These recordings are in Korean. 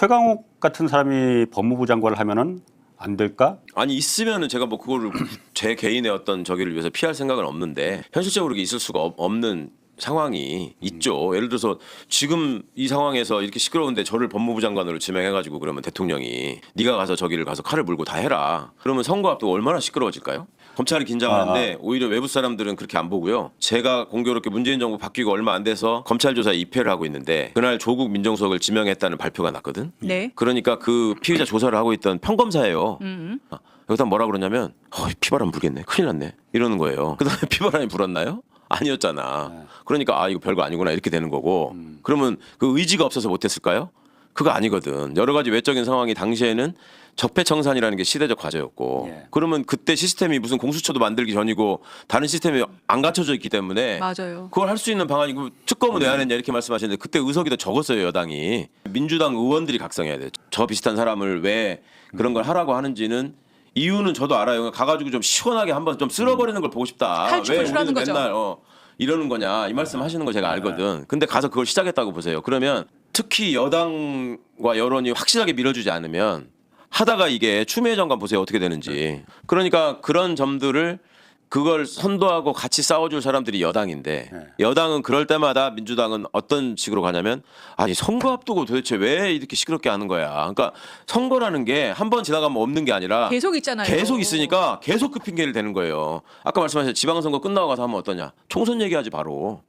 최강욱 같은 사람이 법무부 장관을 하면은 안 될까? 아니 있으면은 제가 뭐 그거를 제 개인의 어떤 저기를 위해서 피할 생각은 없는데 현실적으로 이게 있을 수가 없는 상황이 있죠. 예를 들어서 지금 이 상황에서 이렇게 시끄러운데 저를 법무부 장관으로 지명해가지고 그러면 대통령이 네가 가서 저기를 가서 칼을 물고 다 해라. 그러면 선거 앞두고 얼마나 시끄러워질까요? 검찰이 긴장하는데 오히려 외부 사람들은 그렇게 안 보고요. 제가 공교롭게 문재인 정부 바뀌고 얼마 안 돼서 검찰 조사에 입회를 하고 있는데 그날 조국 민정수석을 지명했다는 발표가 났거든. 네. 그러니까 그 피의자 조사를 하고 있던 평검사예요. 여기다 뭐라 그러냐면 피바람 불겠네. 큰일 났네. 이러는 거예요. 그다음에 피바람이 불었나요? 아니었잖아. 그러니까 이거 별거 아니구나 이렇게 되는 거고. 그러면 그 의지가 없어서 못했을까요? 그거 아니거든. 여러 가지 외적인 상황이 당시에는 적폐청산이라는 게 시대적 과제였고 예. 그러면 그때 시스템이 무슨 공수처도 만들기 전이고 다른 시스템이 안 갖춰져 있기 때문에 맞아요. 그걸 할 수 있는 방안이고 특검은 왜 안 했냐 이렇게 말씀하시는데 그때 의석이 더 적었어요 여당이. 민주당 의원들이 각성해야 돼요. 저 비슷한 사람을 왜 그런 걸 하라고 하는지는 이유는 저도 알아요. 가가지고 좀 시원하게 한번 좀 쓸어버리는 걸 보고 싶다. 칼춤을 왜 추라는 우리는 거죠. 맨날 이러는 거냐 이 말씀 하시는 거 제가 알거든. 근데 가서 그걸 시작했다고 보세요. 그러면 특히 여당과 여론이 확실하게 밀어주지 않으면 하다가 이게 추미애 장관 보세요 어떻게 되는지. 그러니까 그런 점들을 그걸 선도하고 같이 싸워줄 사람들이 여당인데 여당은 그럴 때마다 민주당은 어떤 식으로 가냐면 아니 선거 앞두고 도대체 왜 이렇게 시끄럽게 하는 거야. 그러니까 선거라는 게 한 번 지나가면 없는 게 아니라 계속 있잖아요. 계속 있으니까 계속 그 핑계를 대는 거예요. 아까 말씀하신 지방선거 끝나고 가서 하면 어떠냐. 총선 얘기하지 바로.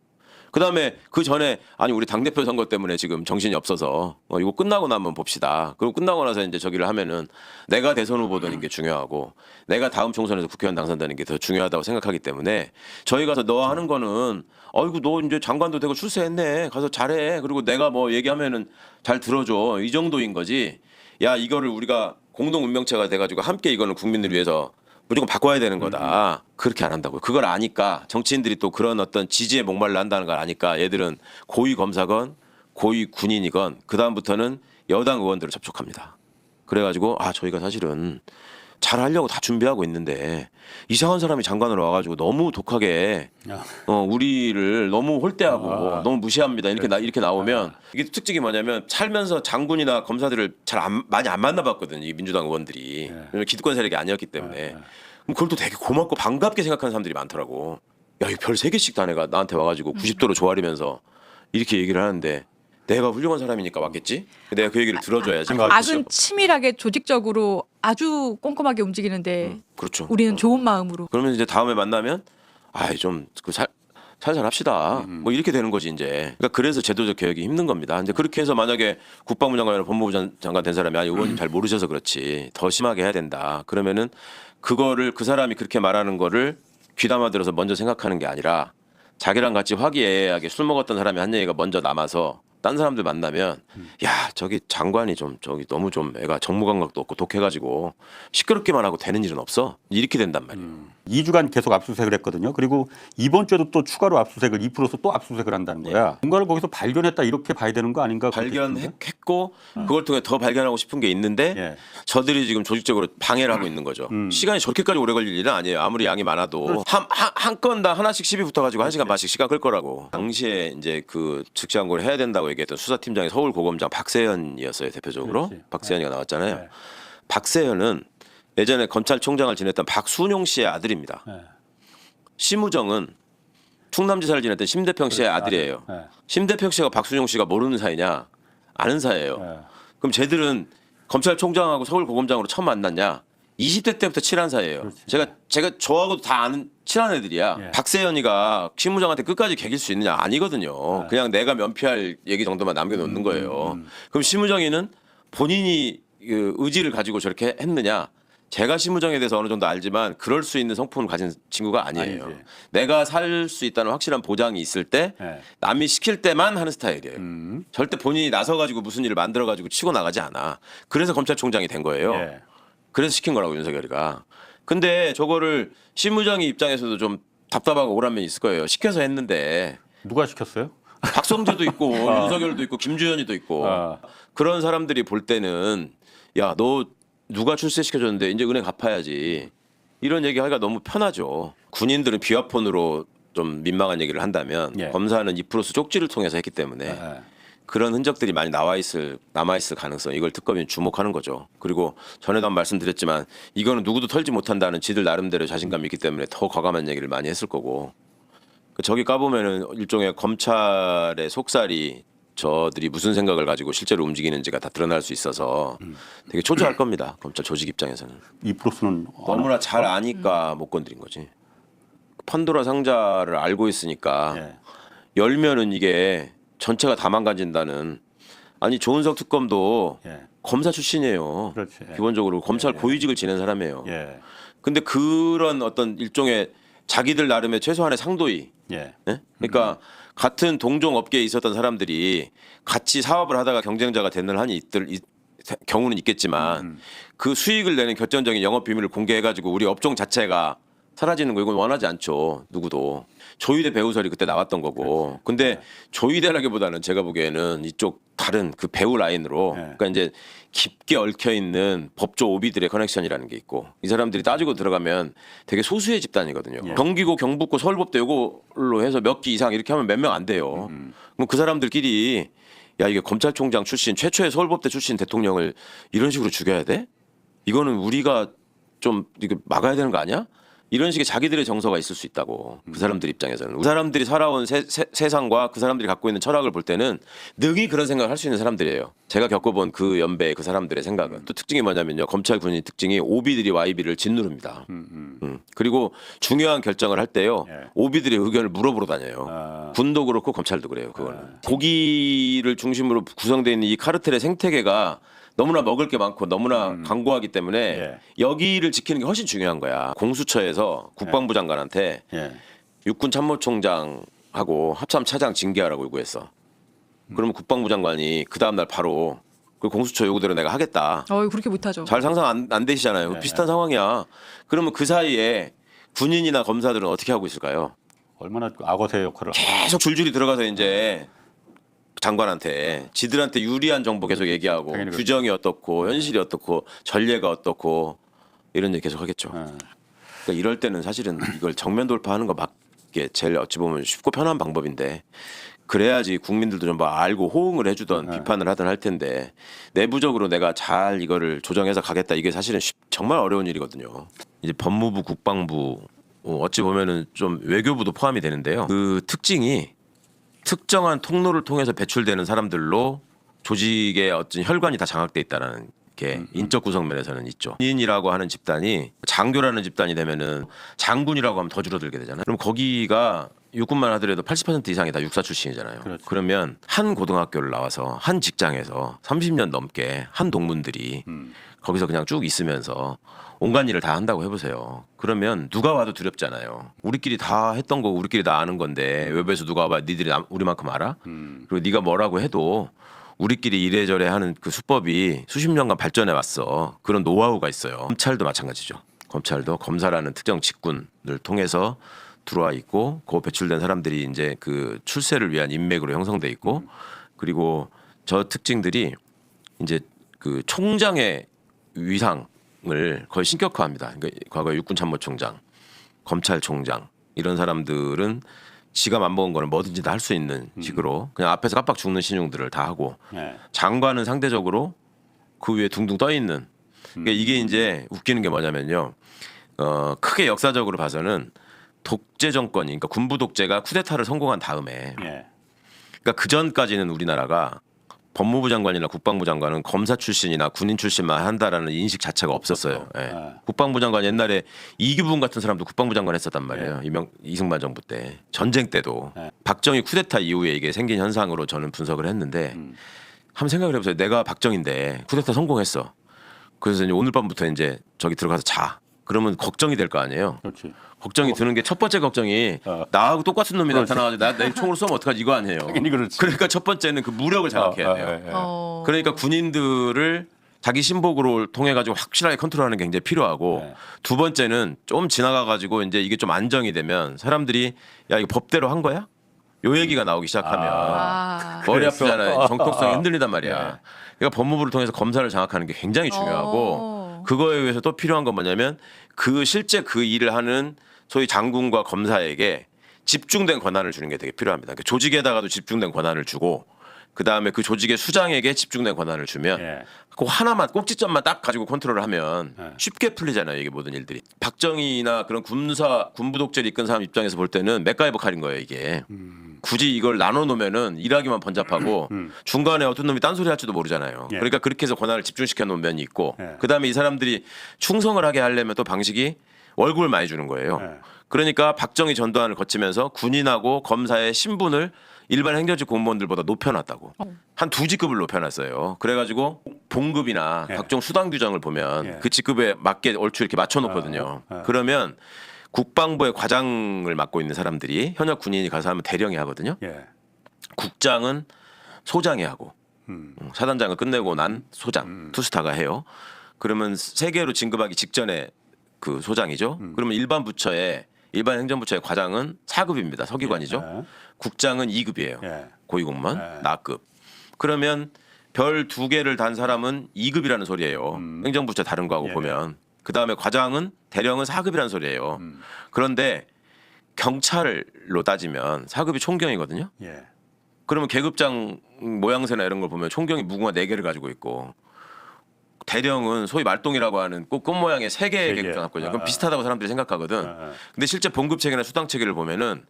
그다음에 그 전에 아니 우리 당대표 선거 때문에 지금 정신이 없어서 이거 끝나고 나면 봅시다. 그리고 끝나고 나서 이제 저기를 하면은 내가 대선 후보 되는 게 중요하고 내가 다음 총선에서 국회의원 당선되는 게 더 중요하다고 생각하기 때문에 저희 가서 너 하는 거는 어이구 너 이제 장관도 되고 출세했네. 가서 잘해. 그리고 내가 뭐 얘기하면은 잘 들어줘. 이 정도인 거지. 야 이거를 우리가 공동 운명체가 돼가지고 함께 이거는 국민을 위해서 무조건 바꿔야 되는 거다. 그렇게 안 한다고요. 그걸 아니까 정치인들이 또 그런 어떤 지지에 목말라 한다는 걸 아니까 얘들은 고위 검사건 고위 군인이건 그다음부터는 여당 의원들을 접촉합니다. 그래가지고 저희가 사실은 잘하려고 다 준비하고 있는데 이상한 사람이 장관으로 와가지고 너무 독하게 우리를 너무 홀대하고 너무 무시합니다. 이렇게 나오면 이게 특징이 뭐냐면 살면서 장군이나 검사들을 많이 안 만나봤거든요. 이 민주당 의원들이. 왜냐면 기득권 세력이 아니었기 때문에. 그럼 그걸 또 되게 고맙고 반갑게 생각하는 사람들이 많더라고. 야, 이거 별 3개씩 다 내가 나한테 와가지고 90도로 조아리면서 이렇게 얘기를 하는데 내가 훌륭한 사람이니까 왔겠지? 내가 그 얘기를 들어줘야지. 악은 치밀하게 조직적으로 아주 꼼꼼하게 움직이는데 그렇죠. 우리는 좋은 마음으로. 그러면 이제 다음에 만나면 살살 합시다. 뭐 이렇게 되는 거지 이제. 그러니까 그래서 제도적 개혁이 힘든 겁니다. 이제 그렇게 해서 만약에 국방부 장관이나 법무부 장관 된 사람이 의원님 잘 모르셔서 그렇지 더 심하게 해야 된다. 그러면은 그거를 그 사람이 그렇게 말하는 거를 귀담아 들어서 먼저 생각하는 게 아니라 자기랑 같이 화기애애하게 술 먹었던 사람이 한 얘기가 먼저 남아서 딴 사람들 만나면 야 저기 장관이 좀 저기 너무 좀 애가 정무감각도 없고 독해가지고 시끄럽게만 하고 되는 일은 없어 이렇게 된단 말이에요. 2주간 계속 압수수색을 했거든요. 그리고 이번 주에도 또 추가로 압수수색을 2%서 또 압수수색을 한다는 거야. 뭔가를 거기서 발견했다 이렇게 봐야 되는 거 아닌가? 발견했고 그걸 통해 더 발견하고 싶은 게 있는데 저들이 지금 조직적으로 방해를 하고 있는 거죠. 시간이 저렇게까지 오래 걸릴 일은 아니에요. 아무리 양이 많아도 한 건당 하나씩 시비 붙어가지고 1시간 반씩 시간 끌 거라고. 당시에 이제 그 즉시항고를 해야 된다고 얘기했던 수사팀장이 서울고검장 박세현이었어요. 대표적으로. 그렇지. 박세현이가 나왔잖아요. 박세현은 예전에 검찰총장을 지냈던 박순용 씨의 아들입니다. 심우정은 충남지사를 지냈던 심대평 씨의 아들이에요. 심대평 씨가 박순용 씨가 모르는 사이냐? 아는 사이예요. 그럼 쟤들은 검찰총장하고 서울고검장으로 처음 만났냐? 20대 때부터 친한 사이예요. 제가 저하고도 다 아는 친한 애들이야. 박세현이가 심우정한테 끝까지 개길 수 있느냐? 아니거든요. 그냥 내가 면피할 얘기 정도만 남겨놓는 거예요. 그럼 심우정이는 본인이 그 의지를 가지고 저렇게 했느냐? 제가 심우정에 대해서 어느 정도 알지만 그럴 수 있는 성품을 가진 친구가 아니에요. 아니지. 내가 살 수 있다는 확실한 보장이 있을 때 남이 시킬 때만 하는 스타일이에요. 절대 본인이 나서가지고 무슨 일을 만들어가지고 치고 나가지 않아. 그래서 검찰총장이 된 거예요. 그래서 시킨 거라고 윤석열이가. 근데 저거를 심우정이 입장에서도 좀 답답하고 억울한 면이 있을 거예요. 시켜서 했는데. 누가 시켰어요? 박성재도 있고 윤석열도 있고 김주현이도 있고 그런 사람들이 볼 때는 야, 너 누가 출세시켜줬는데 이제 은행 갚아야지. 이런 얘기하기가 너무 편하죠. 군인들은 비화폰으로 좀 민망한 얘기를 한다면 검사는 2%수 쪽지를 통해서 했기 때문에 그런 흔적들이 많이 남아 있을 가능성, 이걸 특검이 주목하는 거죠. 그리고 전에도 한 말씀드렸지만 이거는 누구도 털지 못한다는 지들 나름대로 자신감이 있기 때문에 더 과감한 얘기를 많이 했을 거고, 저기 까보면은 일종의 검찰의 속살이 저들이 무슨 생각을 가지고 실제로 움직이는지가 다 드러날 수 있어서 되게 초조할 겁니다. 검찰 조직 입장에서는. 이프로스는 너무나 잘 아니까 못 건드린 거지. 판도라 상자를 알고 있으니까 예. 열면은 이게 전체가 다 망가진다는. 아니 조은석 특검도 예. 검사 출신이에요. 그렇지. 예. 기본적으로 검찰 고위직을 지낸 사람이에요. 예. 근데 그런 어떤 일종의 자기들 나름의 최소한의 상도의, 예. 예? 그러니까 같은 동종 업계에 있었던 사람들이 같이 사업을 하다가 경쟁자가 되는 경우는 있겠지만 그 수익을 내는 결정적인 영업 비밀을 공개해가지고 우리 업종 자체가 사라지는 거 이건 원하지 않죠. 누구도. 조희대 배우설이 그때 나왔던 거고. 근데 조희대라기보다는 제가 보기에는 이쪽 다른 그 배우 라인으로 그러니까 이제 깊게 얽혀 있는 법조 오비들의 커넥션이라는 게 있고, 이 사람들이 따지고 들어가면 되게 소수의 집단이거든요. 경기고 경북고 서울법대 요걸로 해서 몇 기 이상 이렇게 하면 몇 명 안 돼요. 그럼 그 사람들끼리 야 이게 검찰총장 출신 최초의 서울법대 출신 대통령을 이런 식으로 죽여야 돼? 이거는 우리가 좀 이거 막아야 되는 거 아니야? 이런 식의 자기들의 정서가 있을 수 있다고. 그 사람들 입장에서는 그 사람들이 살아온 세상과 그 사람들이 갖고 있는 철학을 볼 때는 능히 그런 생각을 할 수 있는 사람들이에요. 제가 겪어본 그 연배 그 사람들의 생각은. 또 특징이 뭐냐면요, 검찰 군인 특징이 오비들이 와이비를 짓누릅니다. 그리고 중요한 결정을 할 때요 오비들의 의견을 물어보러 다녀요. 군도 그렇고 검찰도 그래요. 그거는 고기를 중심으로 구성되어 있는 이 카르텔의 생태계가 너무나 먹을 게 많고 너무나 강고하기 때문에 예. 여기를 지키는 게 훨씬 중요한 거야. 공수처에서 국방부 장관한테 예. 육군 참모총장하고 합참 차장 징계하라고 요구했어. 그러면 국방부 장관이 그 다음 날 바로 그 공수처 요구대로 내가 하겠다. 그렇게 못하죠. 잘 상상 안 되시잖아요. 비슷한 상황이야. 그러면 그 사이에 군인이나 검사들은 어떻게 하고 있을까요? 얼마나 악어새 역할을 계속 줄줄이 들어가서 이제 장관한테 지들한테 유리한 정보 계속 얘기하고 당연히 규정이 어떻고 현실이 어떻고 전례가 어떻고 이런 얘기 계속 하겠죠. 그러니까 이럴 때는 사실은 이걸 정면 돌파하는 것밖에 제일 어찌 보면 쉽고 편한 방법인데, 그래야지 국민들도 좀 알고 호응을 해주던 비판을 하던 할 텐데 내부적으로 내가 잘 이거를 조정해서 가겠다, 이게 사실은 정말 어려운 일이거든요. 이제 법무부, 국방부, 어찌 보면은 좀 외교부도 포함이 되는데요. 그 특징이 특정한 통로를 통해서 배출되는 사람들로 조직의 어떤 혈관이 다 장악돼 있다라는 게 인적 구성면에서는 있죠. 군인이라고 하는 집단이 장교라는 집단이 되면은 장군이라고 하면 더 줄어들게 되잖아요. 그럼 거기가 육군만 하더라도 80% 이상이 다 육사 출신이잖아요. 그렇죠. 그러면 한 고등학교를 나와서 한 직장에서 30년 넘게 한 동문들이 거기서 그냥 쭉 있으면서 온갖 일을 다 한다고 해보세요. 그러면 누가 와도 두렵잖아요. 우리끼리 다 했던 거고 우리끼리 다 아는 건데 외부에서 누가 와봐 니들이 우리만큼 알아? 그리고 네가 뭐라고 해도 우리끼리 이래저래 하는 그 수법이 수십 년간 발전해 왔어. 그런 노하우가 있어요. 검찰도 마찬가지죠. 검찰도 검사라는 특정 직군을 통해서 들어와 있고 그 배출된 사람들이 이제 그 출세를 위한 인맥으로 형성돼 있고, 그리고 저 특징들이 이제 그 총장의 위상을 거의 신격화합니다. 그러니까 과거 육군 참모총장, 검찰총장 이런 사람들은 지가 맘먹은 거는 뭐든지 다 할 수 있는 식으로 그냥 앞에서 깜빡 죽는 신용들을 다 하고, 예. 장관은 상대적으로 그 위에 둥둥 떠 있는. 그러니까 이게 이제 웃기는 게 뭐냐면요. 크게 역사적으로 봐서는 독재 정권이, 그러니까 군부 독재가 쿠데타를 성공한 다음에, 예. 그러니까 그 전까지는 우리나라가 법무부 장관이나 국방부 장관은 검사 출신이나 군인 출신만 한다라는 인식 자체가 없었어요. 예. 국방부 장관 옛날에 이규분 같은 사람도 국방부 장관 했었단 말이에요. 이승만 정부 때, 전쟁 때도. 박정희 쿠데타 이후에 이게 생긴 현상으로 저는 분석을 했는데 한번 생각을 해보세요. 내가 박정희인데 쿠데타 성공했어. 그래서 이제 오늘 밤부터 이제 저기 들어가서 자. 그러면 걱정이 될 거 아니에요. 그렇지. 걱정이 드는 게 첫 번째 걱정이 나하고 똑같은 놈이 나타나가지고 내 총으로 쏘면 어떡하지 이거 아니에요. 당연히 그렇지. 그러니까 첫 번째는 그 무력을 장악해야 돼요. 그러니까 군인들을 자기 신복으로 통해 가지고 확실하게 컨트롤하는 게 굉장히 필요하고, 두 번째는 좀 지나가 가지고 이제 이게 좀 안정이 되면 사람들이 야 이거 법대로 한 거야? 요 얘기가 나오기 시작하면 머리 아프잖아요. 정통성이 흔들리단 말이야. 그러니까 법무부를 통해서 검사를 장악하는 게 굉장히 중요하고, 그거에 의해서 또 필요한 건 뭐냐면 그 실제 그 일을 하는 소위 장군과 검사에게 집중된 권한을 주는 게 되게 필요합니다. 그러니까 조직에다가도 집중된 권한을 주고 그다음에 그 조직의 수장에게 집중된 권한을 주면 예. 그 하나만 꼭지점만 딱 가지고 컨트롤을 하면 예. 쉽게 풀리잖아요. 이게 모든 일들이. 박정희나 그런 군부 독재를 이끈 사람 입장에서 볼 때는 맥가이버 칼인 거예요. 이게. 굳이 이걸 나눠 놓으면은 일하기만 번잡하고 중간에 어떤 놈이 딴소리 할지도 모르잖아요. 예. 그러니까 그렇게 해서 권한을 집중시켜 놓은 면이 있고 예. 그다음에 이 사람들이 충성을 하게 하려면 또 방식이 월급을 많이 주는 거예요. 예. 그러니까 박정희 전두환을 거치면서 군인하고 검사의 신분을 일반 행정직 공무원들보다 높여놨다고. 한 2직급을 높여놨어요. 그래가지고 봉급이나 예. 각종 수당 규정을 보면 예. 그 직급에 맞게 얼추 이렇게 맞춰놓거든요. 그러면 국방부의 과장을 맡고 있는 사람들이 현역 군인이 가서 하면 대령이 하거든요. 예. 국장은 소장이 하고 음. 사단장을 끝내고 난 소장 투스타가 해요. 그러면 세계로 진급하기 직전에 그 소장이죠. 그러면 일반 행정부처의 과장은 4급입니다. 서기관이죠. 예. 국장은 2급이에요. 예. 고위공무원, 예. 나급. 그러면 별 2개를 단 사람은 2급이라는 소리예요. 행정부처 다른 거하고 예. 보면. 그다음에 과장은 대령은 4급이라는 소리예요. 그런데 경찰로 따지면 4급이 총경이거든요. 예. 그러면 계급장 모양새나 이런 걸 보면 총경이 무궁화 4개를 가지고 있고 대령은 소위 말똥이라고 하는 꽃 모양의 3개의 세 개. 계급장 갖고 있어요. 그럼 비슷하다고 사람들이 생각하거든. 아. 근데 실제 봉급 체계나 수당 체계를 보면은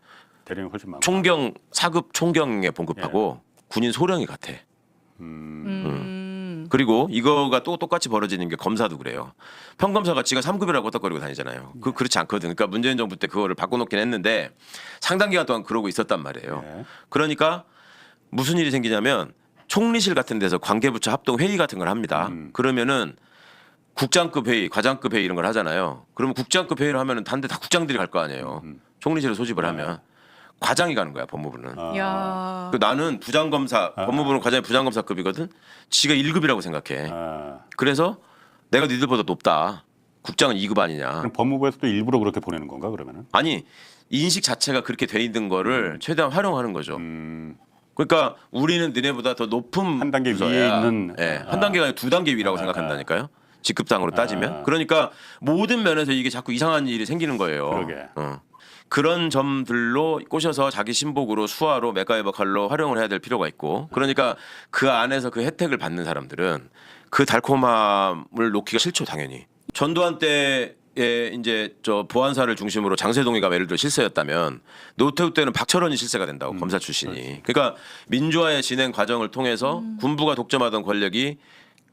대령이 훨씬 많고. 총경 4급 총경의 봉급하고 군인 소령이 같아. 그리고 이거가 또 똑같이 벌어지는 게 검사도 그래요. 평검사가 지가 3급이라고 헛떡거리고 다니잖아요. 그렇지 않거든. 그러니까 문재인 정부 때 그거를 바꿔놓긴 했는데 상당 기간 동안 그러고 있었단 말이에요. 예. 그러니까 무슨 일이 생기냐면 총리실 같은 데서 관계부처 합동 회의 같은 걸 합니다. 그러면은 국장급 회의, 과장급 회의 이런 걸 하잖아요. 그러면 국장급 회의를 하면은 단데 다 국장들이 갈 거 아니에요. 총리실에 소집을 하면 과장이 가는 거야 법무부는. 야. 그 나는 부장검사, 법무부는 과장이 부장검사급이거든. 지가 1급이라고 생각해. 아. 그래서 내가 니들보다 높다. 국장은 2급 아니냐. 그럼 법무부에서도 일부러 그렇게 보내는 건가 그러면은? 아니 인식 자체가 그렇게 돼 있는 거를 최대한 활용하는 거죠. 음. 그러니까 우리는 너네보다 더 높은 한 단계 부서야. 위에 있는. 예, 한 단계가 아니라 2단계 위라고 생각한다니까요. 직급상으로 따지면. 그러니까 모든 면에서 이게 자꾸 이상한 일이 생기는 거예요. 그러게. 그런 점들로 꼬셔서 자기 신복으로 수화로 맥가이버 칼로 활용을 해야 될 필요가 있고 그러니까 그 안에서 그 혜택을 받는 사람들은 그 달콤함을 놓기가 싫죠 당연히. 전두환 때에 이제 저 보안사를 중심으로 장세동이가 예를 들어 실세였다면 노태우 때는 박철원이 실세가 된다고 검사 출신이. 그러니까 민주화의 진행 과정을 통해서 군부가 독점하던 권력이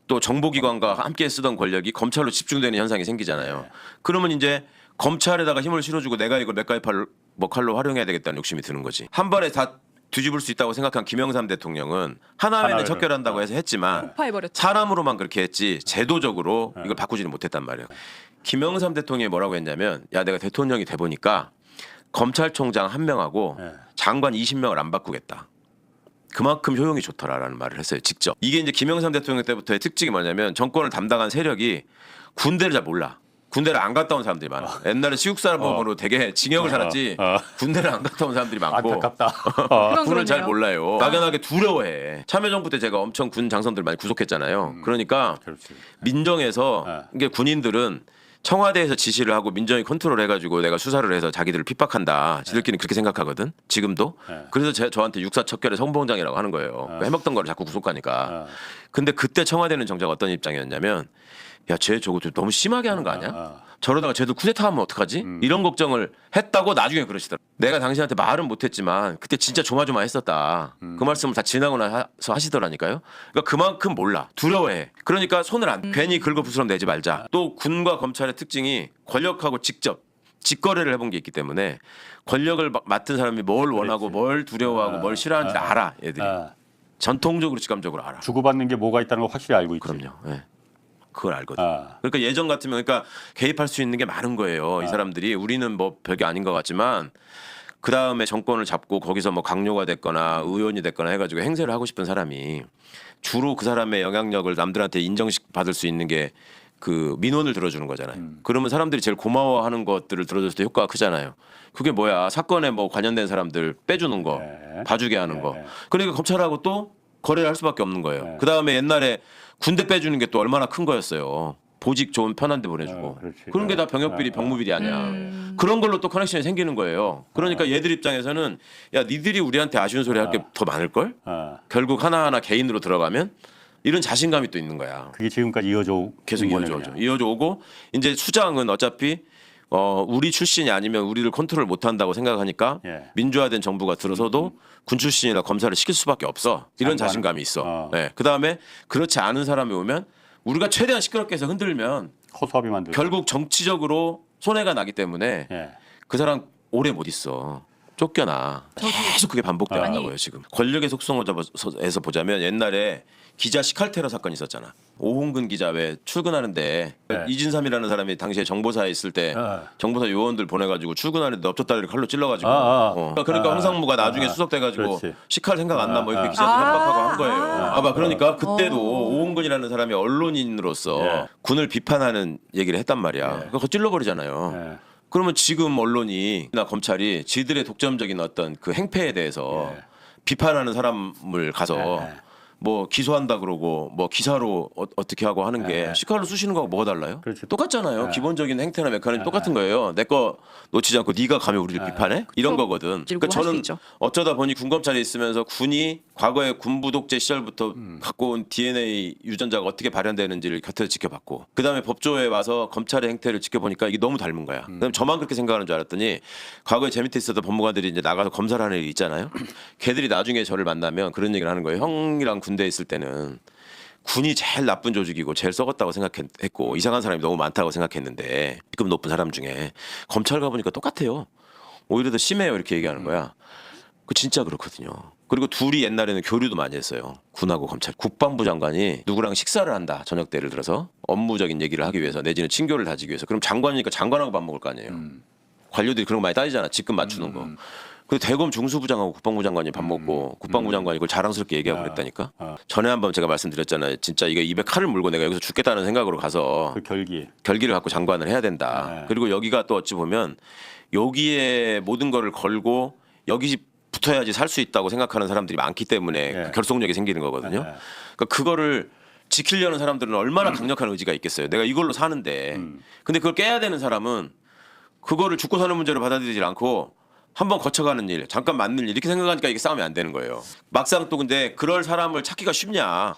또 정보기관과 함께 쓰던 권력이 검찰로 집중되는 현상이 생기잖아요. 그러면 이제 검찰에다가 힘을 실어주고 내가 이걸 맥가이버 칼로 활용해야 되겠다는 욕심이 드는 거지. 한 번에 다 뒤집을 수 있다고 생각한 김영삼 대통령은 하나회는 하나회로. 척결한다고 해서 했지만 폭파해버렸죠. 사람으로만 그렇게 했지 제도적으로 이걸 바꾸지는 못했단 말이에요. 김영삼 대통령이 뭐라고 했냐면 야 내가 대통령이 돼 보니까 검찰총장 1명하고 네. 장관 20명을 안 바꾸겠다. 그만큼 효용이 좋더라라는 말을 했어요. 직접. 이게 이제 김영삼 대통령 때부터의 특징이 뭐냐면 정권을 담당한 세력이 군대를 잘 몰라. 군대를 안 갔다 온 사람들이 많아. 옛날에 시국 사람으로 되게 징역을 살았지 군대를 안 갔다 온 사람들이 많고 안타깝다. 그건 군을 잘 그러네요. 몰라요. 막연하게 두려워해. 참여정부 때 제가 엄청 군 장성들 많이 구속했잖아요. 그러니까 그렇지. 민정에서 이게 군인들은 청와대에서 지시를 하고 민정이 컨트롤해가지고 내가 수사를 해서 자기들을 핍박한다. 지들끼리는 그렇게 생각하거든. 지금도. 그래서 저한테 육사 척결의 성봉장이라고 하는 거예요. 해먹던 거를 자꾸 구속하니까. 근데 그때 청와대는 정작 어떤 입장이었냐면 야, 쟤 저거 좀 너무 심하게 하는 거 아니야? 저러다가 쟤도 쿠데타 하면 어떡하지? 이런 걱정을 했다고 나중에 그러시더라고요. 내가 당신한테 말은 못했지만 그때 진짜 조마조마했었다. 그 말씀을 다 지나고 나서 하시더라니까요. 그러니까 그만큼 몰라. 두려워해. 그러니까 손을 안 괜히 긁어부스럼 내지 말자. 또 군과 검찰의 특징이 권력하고 직접 직거래를 해본 게 있기 때문에 권력을 맡은 사람이 뭘 원하고 뭘 두려워하고 뭘 싫어하는지 알아. 얘들이. 전통적으로 직감적으로 알아. 주고받는 게 뭐가 있다는 걸 확실히 알고 있지. 그럼요. 예. 그걸 알거든. 아. 그러니까 예전 같으면 그러니까 개입할 수 있는 게 많은 거예요. 이 사람들이 우리는 뭐 별게 아닌 것 같지만 그 다음에 정권을 잡고 거기서 뭐 강요가 됐거나 의원이 됐거나 해가지고 행세를 하고 싶은 사람이 주로 그 사람의 영향력을 남들한테 인정식 받을 수 있는 게 그 민원을 들어주는 거잖아요. 그러면 사람들이 제일 고마워하는 것들을 들어줬을 때 효과가 크잖아요. 그게 뭐야? 사건에 뭐 관련된 사람들 빼주는 거, 네. 봐주게 하는 거. 네. 그러니까 검찰하고 또 거래를 할 수밖에 없는 거예요. 그 다음에 옛날에 군대 빼주는 게 또 얼마나 큰 거였어요. 보직 좋은 편한 데 보내주고 그렇지. 그런 게 다 병역비리 병무비리 아니야. 그런 걸로 또 커넥션이 생기는 거예요. 그러니까 얘들 입장에서는 야 니들이 우리한테 아쉬운 소리 할 게 더 많을걸? 결국 하나하나 개인으로 들어가면 이런 자신감이 또 있는 거야. 그게 지금까지 이어져 계속 온 거네, 이어져 오죠. 그냥. 이어져 오고 이제 수장은 어차피 우리 출신이 아니면 우리를 컨트롤 못한다고 생각하니까 예. 민주화된 정부가 들어서도 군 출신이나 검사를 시킬 수밖에 없어. 이런 장관. 자신감이 있어. 어. 네. 그다음에 그렇지 않은 사람이 오면 우리가 최대한 시끄럽게 해서 흔들면 허수아비 만들고. 결국 정치적으로 손해가 나기 때문에 예. 그 사람 오래 못 있어. 쫓겨나. 계속 그게 반복된다고요 지금. 권력의 속성에서 보자면 옛날에 기자 시칼테러 사건이 있었잖아. 오홍근 기자 왜 출근하는데 네. 이진삼이라는 사람이 당시에 정보사에 있을 때 정보사 요원들 보내가지고 출근하는데 넙젓다리를 칼로 찔러가지고 그러니까 황상무가 나중에 수석돼가지고 그렇지. 시칼 생각 안 나 뭐 이렇게 기자들 협박하고 한 거예요. 아마 그러니까 그때도 오홍근이라는 사람이 언론인으로서 예. 군을 비판하는 얘기를 했단 말이야. 그거 찔러버리잖아요. 예. 그러면 지금 언론이나 검찰이 지들의 독점적인 어떤 그 행패에 대해서 예. 비판하는 사람을 가서 뭐 기소한다 그러고 뭐 기사로 어떻게 하고 하는 게 시칼로 쑤시는 거하고 뭐가 달라요? 그렇지. 똑같잖아요. 기본적인 행태나 메커니즘 똑같은 거예요. 내 거 놓치지 않고 네가 감히 우리를 비판해? 이런 거거든. 들고 그러니까 할수 저는 있죠. 어쩌다 보니 군검찰에 있으면서 군이 과거에 군부 독재 시절부터 갖고 온 DNA 유전자가 어떻게 발현되는지를 곁에서 지켜봤고 그다음에 법조에 와서 검찰의 행태를 지켜보니까 이게 너무 닮은 거야. 그다음에 저만 그렇게 생각하는 줄 알았더니 과거에 제 밑에 있었던 법무관들이 이제 나가서 검사를 하는 일이 있잖아요. 걔들이 나중에 저를 만나면 그런 얘기를 하는 거예요. 형이랑 군대에 있을 때는 군이 제일 나쁜 조직이고 제일 썩었다고 생각했고 이상한 사람이 너무 많다고 생각했는데 직급 높은 사람 중에 검찰 가보니까 똑같아요. 오히려 더 심해요 이렇게 얘기하는 거야. 그 진짜 그렇거든요. 그리고 둘이 옛날에는 교류도 많이 했어요. 군하고 검찰. 국방부 장관이 누구랑 식사를 한다. 저녁 때 예를 들어서 업무적인 얘기를 하기 위해서 내지는 친교를 다지기 위해서. 그럼 장관이니까 장관하고 밥 먹을 거 아니에요. 관료들이 그런 거 많이 따지잖아. 직급 맞추는 거. 그 대검 중수부장하고 국방부 장관이 밥 먹고 국방부 장관이 그걸 자랑스럽게 얘기하고 그랬다니까. 전에 한번 제가 말씀드렸잖아요. 진짜 이거 입에 칼을 물고 내가 여기서 죽겠다는 생각으로 가서 그 결기. 결기를 갖고 장관을 해야 된다. 그리고 여기가 또 어찌 보면 여기에 모든 거를 걸고 여기 붙어야지 살 수 있다고 생각하는 사람들이 많기 때문에 그 결속력이 생기는 거거든요. 그러니까 그거를 지키려는 사람들은 얼마나 강력한 의지가 있겠어요. 내가 이걸로 사는데. 근데 그걸 깨야 되는 사람은 그거를 죽고 사는 문제로 받아들이지 않고 한번 거쳐가는 일, 잠깐 맞는 일 이렇게 생각하니까 이게 싸움이 안 되는 거예요. 막상 또 근데 그럴 사람을 찾기가 쉽냐.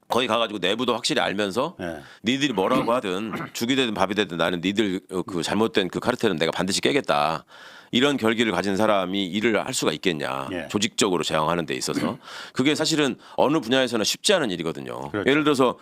거기 가가지고 내부도 확실히 알면서 니들이 뭐라고 하든 죽이 되든 밥이 되든 나는 니들 그 잘못된 그 카르텔은 내가 반드시 깨겠다. 이런 결기를 가진 사람이 일을 할 수가 있겠냐. 조직적으로 제어하는 데 있어서. 그게 사실은 어느 분야에서는 쉽지 않은 일이거든요. 그렇죠. 예를 들어서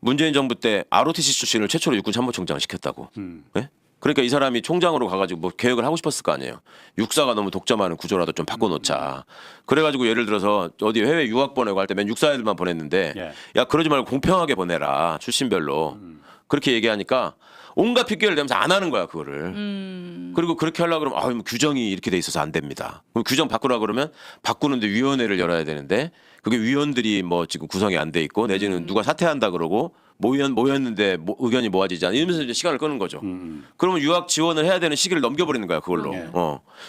문재인 정부 때 ROTC 출신을 최초로 육군 참모총장을 시켰다고. 네? 그러니까 이 사람이 총장으로 가가지고 뭐 계획을 하고 싶었을 거 아니에요. 육사가 너무 독점하는 구조라도 좀 바꿔놓자. 그래가지고 예를 들어서 어디 해외 유학 보내고 할 때 맨 육사 애들만 보냈는데 야 그러지 말고 공평하게 보내라 출신별로. 그렇게 얘기하니까 온갖 핑계를 대면서 안 하는 거야 그거를. 그리고 그렇게 하려고 그러면 뭐 규정이 이렇게 돼 있어서 안 됩니다. 그럼 규정 바꾸라 그러면 바꾸는데 위원회를 열어야 되는데 그게 위원들이 뭐 지금 구성이 안 돼 있고 내지는 누가 사퇴한다 그러고 모였는데 의견이 모아지지 않아 이러면서 이제 시간을 끄는 거죠. 그러면 유학 지원을 해야 되는 시기를 넘겨버리는 거야 그걸로.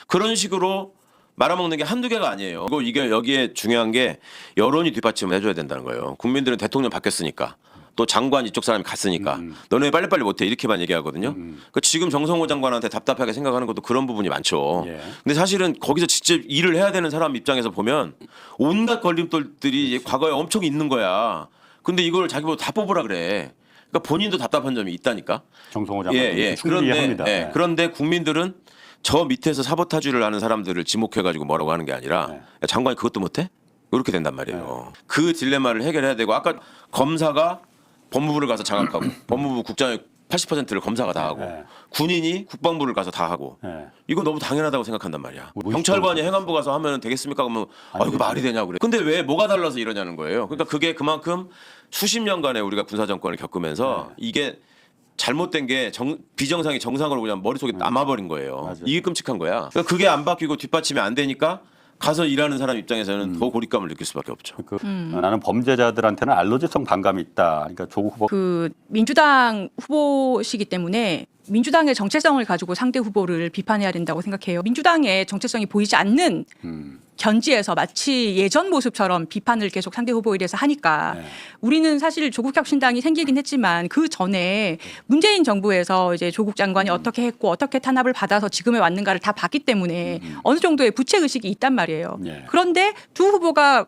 그런 식으로 말아먹는 게 한두 개가 아니에요. 그리고 이게 여기에 중요한 게 여론이 뒷받침을 해줘야 된다는 거예요. 국민들은 대통령 바뀌었으니까 또 장관 이쪽 사람이 갔으니까 너네 빨리빨리 못해 이렇게만 얘기하거든요. 그러니까 지금 정성호 장관한테 답답하게 생각하는 것도 그런 부분이 많죠. 근데 사실은 거기서 직접 일을 해야 되는 사람 입장에서 보면 온갖 걸림돌들이 과거에 엄청 있는 거야. 근데 이걸 자기보다 다 뽑으라 그래. 그러니까 본인도 답답한 점이 있다니까. 정성호 장관 충분히 이해합니다. 그런데 국민들은 저 밑에서 사보타주를 하는 사람들을 지목해가지고 뭐라고 하는 게 아니라 야, 장관이 그것도 못해? 이렇게 된단 말이에요. 그 딜레마를 해결해야 되고 아까 검사가 법무부를 가서 장악하고 법무부 국장의 80%를 검사가 다 하고 군인이 국방부를 가서 다 하고 이거 너무 당연하다고 생각한단 말이야. 경찰관이 행안부 가서 하면 되겠습니까? 그러면 이거 말이 되냐고 그래. 근데 왜 뭐가 달라서 이러냐는 거예요. 그러니까 그게 그만큼 수십 년간의 우리가 군사 정권을 겪으면서 이게 잘못된 게 비정상이 정상으로 그냥 머릿속에 남아버린 거예요. 이게 끔찍한 거야. 그러니까 그게 안 바뀌고 뒷받침이 안 되니까 가서 일하는 사람 입장에서는 더 고립감을 느낄 수밖에 없죠. 나는 범죄자들한테는 알러지성 반감이 있다. 그러니까 조국 후보 그 민주당 후보시기 때문에 민주당의 정체성을 가지고 상대 후보를 비판해야 된다고 생각해요. 민주당의 정체성이 보이지 않는 견지에서 마치 예전 모습처럼 비판을 계속 상대 후보에 대해서 하니까 네. 우리는 사실 조국 혁신당이 생기긴 했지만 그 전에 문재인 정부에서 이제 조국 장관이 어떻게 했고 어떻게 탄압을 받아서 지금에 왔는가를 다 봤기 때문에 어느 정도의 부채 의식이 있단 말이에요. 네. 그런데 두 후보가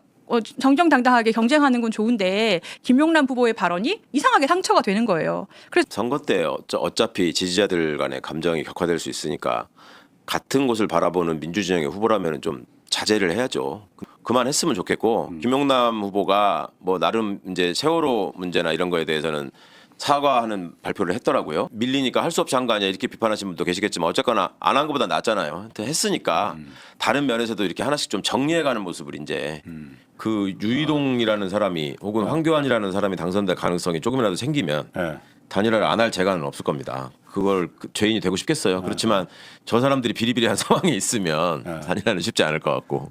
정정당당하게 경쟁하는 건 좋은데 김용남 후보의 발언이 이상하게 상처가 되는 거예요. 그래서 선거 때 어차피 지지자들 간의 감정이 격화될 수 있으니까 같은 곳을 바라보는 민주진영의 후보라면 좀 자제를 해야죠. 그만했으면 좋겠고 김용남 후보가 뭐 나름 이제 세월호 문제나 이런 거에 대해서는 사과하는 발표를 했더라고요. 밀리니까 할 수 없이 한 거 아니야 이렇게 비판하시는 분도 계시겠지만 어쨌거나 안 한 것보다 낫잖아요. 하여튼 했으니까 다른 면에서도 이렇게 하나씩 좀 정리해가는 모습을 이제 그 유이동이라는 사람이 혹은 황교안이라는 사람이 당선될 가능성이 조금이라도 생기면 네. 단일화를 안 할 재간은 없을 겁니다. 그걸 죄인이 되고 싶겠어요. 그렇지만 저 사람들이 비리비리한 상황에 있으면 단일화는 쉽지 않을 것 같고.